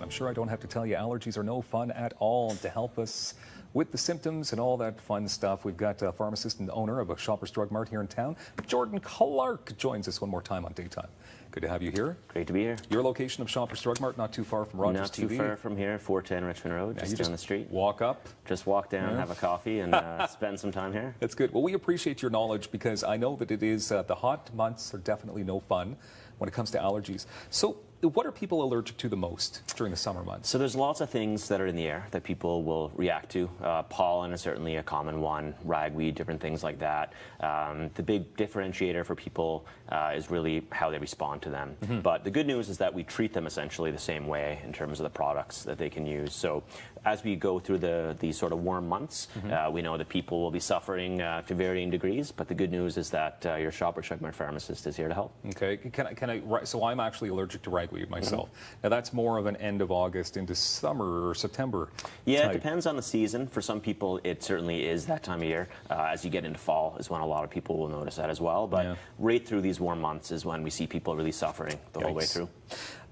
I'm sure I don't have to tell you, allergies are no fun at all. And to help us with the symptoms and all that fun stuff, we've got a pharmacist and owner of a Shoppers Drug Mart here in town. Jordan Clark joins us one more time on Daytime. Good to have you here. Great to be here. Your location of Shoppers Drug Mart, not too far from Rogers Not TV. too far from here, 410 Richmond Road, just down the street. Walk up. Just walk down, have a coffee, and spend some time here. That's good. Well, we appreciate your knowledge because I know that it is, the hot months are definitely no fun when it comes to allergies. So what are people allergic to the most during the summer months? So there's lots of things that are in the air that people will react to. Pollen is certainly a common one, ragweed, different things like that. The big differentiator for people is really how they respond to them. But the good news is that we treat them essentially the same way in terms of the products that they can use. So as we go through the sort of warm months, we know that people will be suffering to varying degrees, but the good news is that your Shoppers Drug Mart pharmacist is here to help. Okay, so I'm actually allergic to ragweed myself. Now that's more of an end of August into summer or September Yeah, type. It depends on the season. For some people, it certainly is that time of year. As you get into fall is when a lot of people will notice that as well. But right through these warm months is when we see people really suffering the whole way through.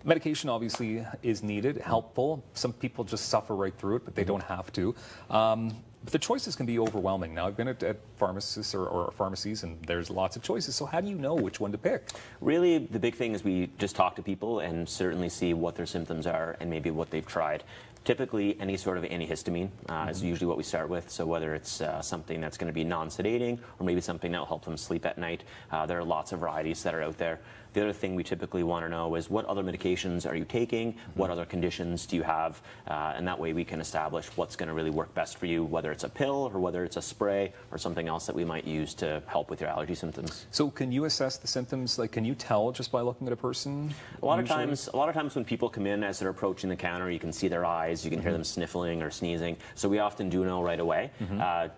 Medication obviously is needed, helpful. Some people just suffer right through it, but they don't have to. But the choices can be overwhelming. Now, I've been at pharmacists or pharmacies, and there's lots of choices. So how do you know which one to pick? Really, the big thing is we just talk to people and certainly see what their symptoms are and maybe what they've tried. Typically, any sort of antihistamine is usually what we start with. So whether it's something that's going to be non-sedating or maybe something that will help them sleep at night, there are lots of varieties that are out there. The other thing we typically want to know is what other medications are you taking, what other conditions do you have, and that way we can establish what's going to really work best for you, whether it's a pill or whether it's a spray or something else that we might use to help with your allergy symptoms. So can you assess the symptoms? Like, can you tell just by looking at a person? A lot of times when people come in, as they're approaching the counter, you can see their eyes, you can hear them sniffling or sneezing. So we often do know right away.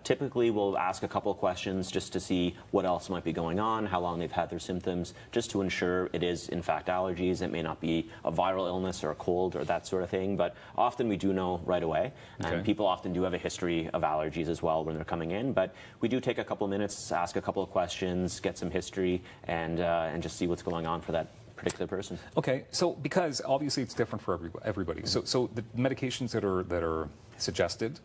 Typically, we'll ask a couple of questions just to see what else might be going on, how long they've had their symptoms, just to ensure it is in fact allergies. It may not be a viral illness or a cold or that sort of thing, but often we do know right away. And people often do have a history of allergies as well when they're coming in, but we do take a couple of minutes, ask a couple of questions, get some history, and just see what's going on for that particular person. Okay, so because obviously it's different for everybody. So the medications that are suggested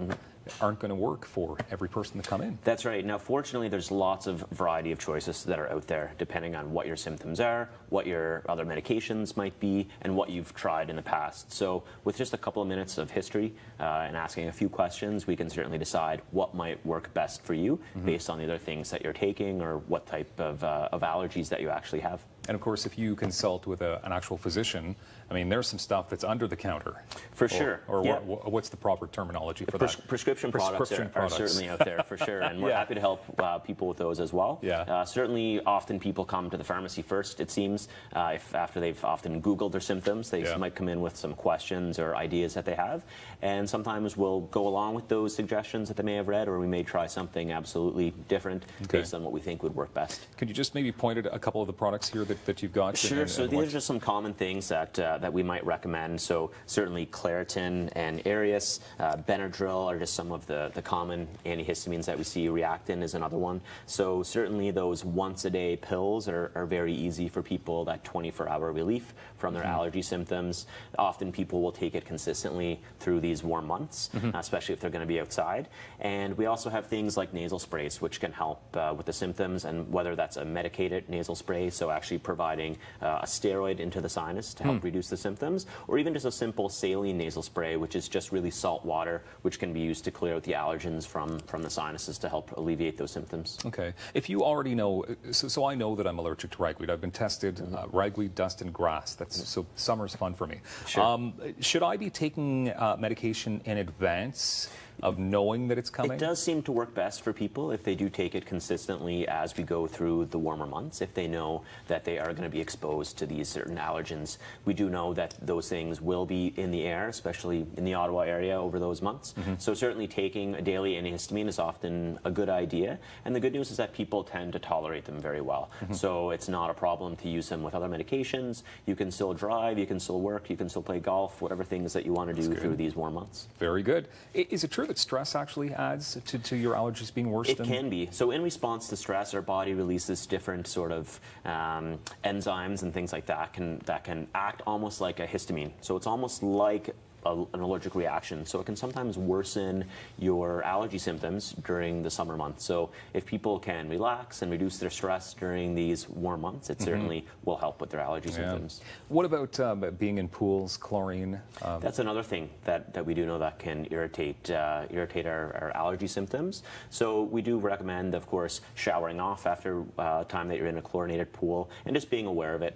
aren't going to work for every person to come in. That's right. Now, fortunately, there's lots of variety of choices that are out there, depending on what your symptoms are, what your other medications might be, and what you've tried in the past. So with just a couple of minutes of history and asking a few questions, we can certainly decide what might work best for you based on the other things that you're taking or what type of allergies that you actually have. And of course, if you consult with an actual physician, I mean, there's some stuff that's under the counter. For sure. Or what's the proper terminology for that? Prescription products are certainly out there, for sure. And we're happy to help people with those as well. Certainly, often people come to the pharmacy first, it seems. If after they've often Googled their symptoms, they might come in with some questions or ideas that they have. And sometimes we'll go along with those suggestions that they may have read, or we may try something absolutely different based on what we think would work best. Could you just maybe point at a couple of the products here that you've got? Sure. So these are just some common things that we might recommend. So certainly Claritin and Arius, Benadryl are just some of the common antihistamines that we see. Reactin is another one. So certainly those once-a-day pills are very easy for people, that 24-hour relief from their allergy symptoms. Often people will take it consistently through these warm months, especially if they're going to be outside. And we also have things like nasal sprays, which can help with the symptoms, and whether that's a medicated nasal spray, so actually providing a steroid into the sinus to help reduce the symptoms, or even just a simple saline nasal spray, which is just really salt water, which can be used to clear out the allergens from the sinuses to help alleviate those symptoms. Okay. If you already know, so I know that I'm allergic to ragweed. I've been tested, ragweed, dust, and grass. So summer's fun for me. Sure. Should I be taking medication in advance of knowing that it's coming? It does seem to work best for people if they do take it consistently as we go through the warmer months, if they know that they are going to be exposed to these certain allergens. We do know that those things will be in the air, especially in the Ottawa area over those months. So certainly taking a daily antihistamine is often a good idea. And the good news is that people tend to tolerate them very well. So it's not a problem to use them with other medications. You can still drive, you can still work, you can still play golf, whatever things that you want to do through these warm months. Very good. Is it true that that stress actually adds to your allergies being worse? It can be. So in response to stress, our body releases different sort of enzymes and things like that that can act almost like a histamine. So it's almost like an allergic reaction. So it can sometimes worsen your allergy symptoms during the summer months. So if people can relax and reduce their stress during these warm months, it certainly will help with their allergy symptoms. What about being in pools, chlorine? That's another thing that we do know that can irritate our allergy symptoms. So we do recommend, of course, showering off after time that you're in a chlorinated pool and just being aware of it.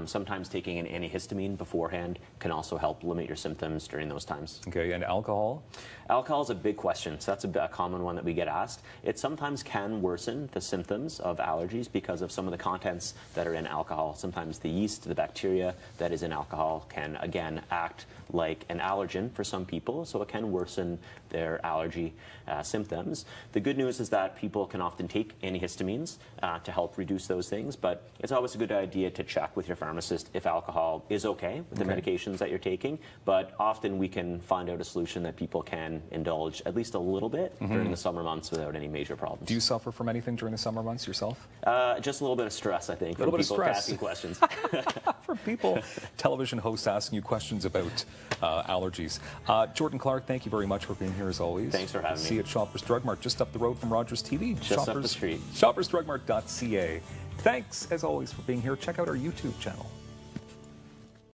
Sometimes taking an antihistamine beforehand can also help limit your symptoms during those times. Okay, and alcohol? Alcohol is a big question, so that's a common one that we get asked. It sometimes can worsen the symptoms of allergies because of some of the contents that are in alcohol. Sometimes the yeast, the bacteria that is in alcohol can, again, act like an allergen for some people, so it can worsen their allergy symptoms. The good news is that people can often take antihistamines to help reduce those things, but it's always a good idea to check with your pharmacist if alcohol is okay with the medications that you're taking, but often we can find out a solution that people can indulge at least a little bit during the summer months without any major problems. Do you suffer from anything during the summer months yourself? Just a little bit of stress, I think, a little bit from of people stress. asking questions. For people, television hosts asking you questions about allergies. Jordan Clark, thank you very much for being here as always. Thanks for having me. See you at Shoppers Drug Mart, just up the road from Rogers TV. Just up the street. ShoppersDrugMart.ca. Thanks, as always, for being here. Check out our YouTube channel.